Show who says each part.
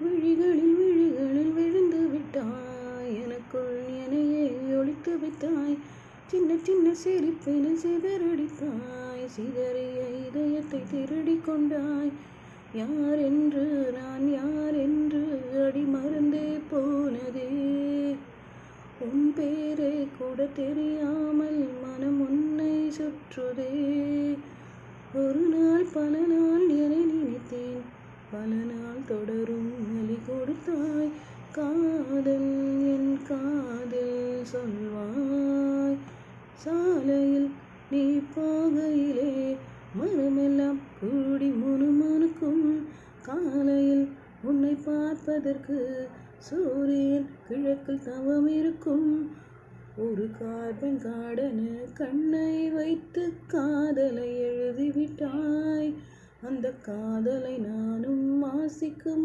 Speaker 1: விழிகளில் விழிகளில் விழுந்து விட்டாய், எனக்குள் என்னையே ஒழித்து வைத்தாய். சின்ன சின்ன சிரிப்பினில் சிதறடித்தாய், சிதறிய இதயத்தை திருடி கொண்டாய். யார் என்று நான் யார் என்று அடி மறந்தே போனதே. உன் பேரே கூட தெரியாமல் மனம் உன்னை சுற்றுதே. ஒரு நாள் பல நாள் என்னை நினைத்தேன், பல நாள் தொடரும் வலி கொடுத்தாய். காதல் என் காதல் சொல்வாய். சாலையில் நீ போகையிலே மனமெல்லாம் கூடி முணுமுணுக்கும். காலையில் உன்னை பார்ப்பதற்கு சூரியன் கிழக்கில் தவம் இருக்கும். ஒரு கார்பன் கார்டன கண்ணை வைத்து காதலை எழுதிவிட்டாய். அந்த காதலை நானும் வாசிக்கும்